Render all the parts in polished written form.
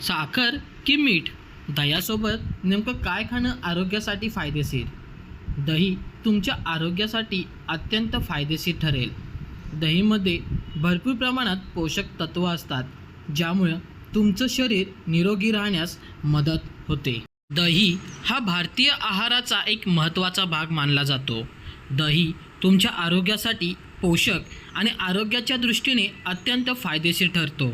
साखर की मीठ दह्यासोबत नेमकं काय खाणं आरोग्यासाठी फायदेशीर? दही तुमच्या आरोग्यासाठी अत्यंत फायदेशीर ठरेल. दहीमध्ये भरपूर प्रमाणात पोषक तत्व असतात, ज्यामुळं तुमचं शरीर निरोगी राहण्यास मदत होते. दही हा भारतीय आहाराचा एक महत्त्वाचा भाग मानला जातो. दही तुमच्या आरोग्यासाठी पोषक आणि आरोग्याच्या दृष्टीने अत्यंत फायदेशीर ठरतो.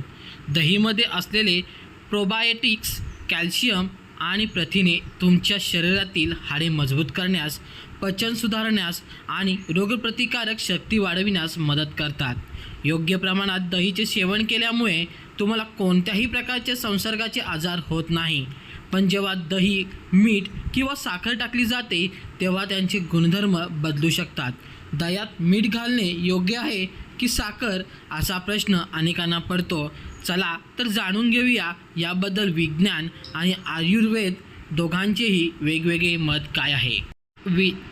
दहीमध्ये असलेले प्रोबायोटिक्स, कॅल्शियम आणि प्रथिने तुमच्या शरीरातील हाडे मजबूत करण्यास, पचन सुधारण्यास आणि रोगप्रतिकारक शक्ती वाढविण्यास मदत करतात. योग्य प्रमाणात दहीचे सेवन केल्यामुळे तुम्हाला कोणत्याही प्रकारचे संसर्गाचे आजार होत नाही. पण जेव्हा दही, मीठ किंवा साखर टाकली जाते तेव्हा त्यांचे गुणधर्म बदलू शकतात. दह्यात मीठ घालणे योग्य आहे की साखर, असा प्रश्न अनेकांना पडतो. चला तर जाणून घेऊया याबद्दल विज्ञान आणि आयुर्वेद दोघांचेही वेगवेगळे मत काय आहे.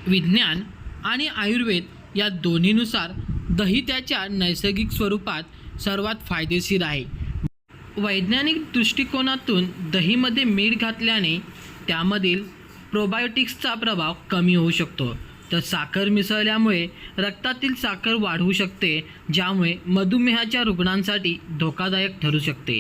विज्ञान आणि आयुर्वेद या दोन्हीनुसार दही त्याच्या नैसर्गिक स्वरूपात सर्वात फायदेशीर आहे. वैज्ञानिक दृष्टिकोनातून दहीमध्ये मीठ घातल्याने त्यामधील प्रोबायोटिक्सचा प्रभाव कमी होऊ शकतो, तर साखर मिसळल्यामुळे रक्तातील साखर वाढवू शकते, ज्यामुळे मधुमेहाच्या रुग्णांसाठी धोकादायक ठरू शकते.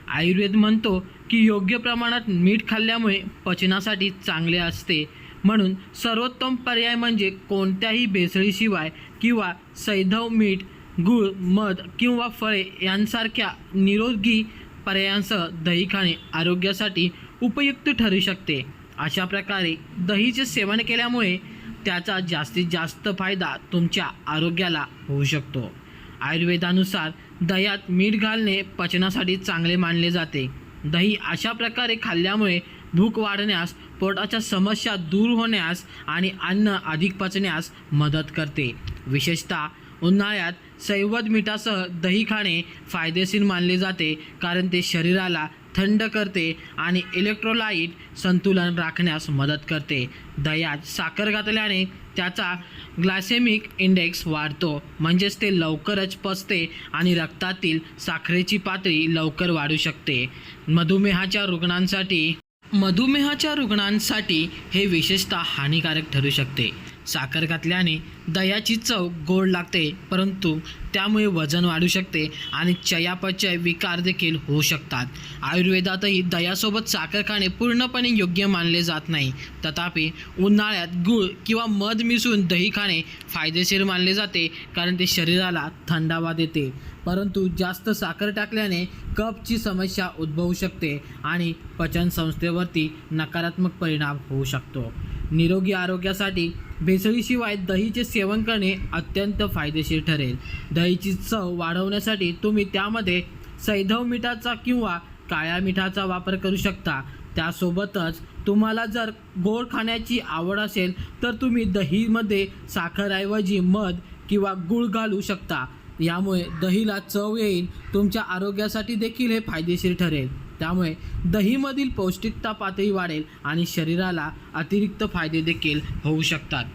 आयुर्वेद म्हणतो की योग्य प्रमाणात मीठ खाल्ल्यामुळे पचनासाठी चांगले असते. म्हणून सर्वोत्तम पर्याय म्हणजे कोणत्याही भेसळीशिवाय किंवा सैंधव मीठ, गूळ, मध किंवा फळे यांसारख्या निरोगी पर्यायांसह दही खाणे आरोग्यासाठी उपयुक्त ठरू शकते. अशा प्रकारे दहीचे सेवन केल्यामुळे त्याचा जास्तीत जास्त फायदा तुमच्या आरोग्याला होऊ शकतो. आयुर्वेदानुसार दह्यात मीठ घालणे पचनासाठी चांगले मानले जाते. दही अशा प्रकारे खाल्ल्यामुळे भूक वाढण्यास, पोटाच्या समस्या दूर होण्यास आणि अन्न अधिक पचण्यास मदत करते. विशेषतः उन्हाळ्यात संयुक्त मिठासह दही खाणे फायदेशीर मानले जाते, कारण ते शरीराला थंड करते आणि इलेक्ट्रोलाइट संतुलन राखण्यास मदत करते. दह्यात साखर घातल्याने त्याचा ग्लायसेमिक इंडेक्स वाढतो, म्हणजेच ते लवकरच पचते आणि रक्तातील साखरेची पातळी लवकर वाढू शकते. मधुमेहाच्या रुग्णांसाठी हे विशेषतः हानिकारक ठरू शकते. साखर घातल्याने दह्याची चव गोड लागते, परंतु त्यामुळे वजन वाढू शकते आणि चयापचय विकार देखील होऊ शकतात. आयुर्वेदातही दह्यासोबत साखर खाणे पूर्णपणे योग्य मानले जात नाही. तथापि उन्हाळ्यात गूळ किंवा मध मिसळून दही खाणे फायदेशीर मानले जाते, कारण ते शरीराला थंडावा देते. परंतु जास्त साखर टाकल्याने कफची समस्या उद्भवू शकते आणि पचनसंस्थेवरती नकारात्मक परिणाम होऊ शकतो. निरोगी आरोग्यासाठी भेसळीशिवाय दहीचे सेवन करणे अत्यंत फायदेशीर ठरेल. दहीची चव वाढवण्यासाठी तुम्ही त्यामध्ये सैंधव मिठाचा किंवा काळ्या मिठाचा वापर करू शकता. त्यासोबतच तुम्हाला जर गोड खाण्याची आवड असेल तर तुम्ही दहीमध्ये साखरऐवजी मध किंवा गूळ घालू शकता. यामुळे दहीला चव येईल. तुमच्या आरोग्यासाठी देखील हे फायदेशीर ठरेल. त्यामुळे दहीमधील पौष्टिकता पातळी वाढेल आणि शरीराला अतिरिक्त फायदे देखील होऊ शकतात.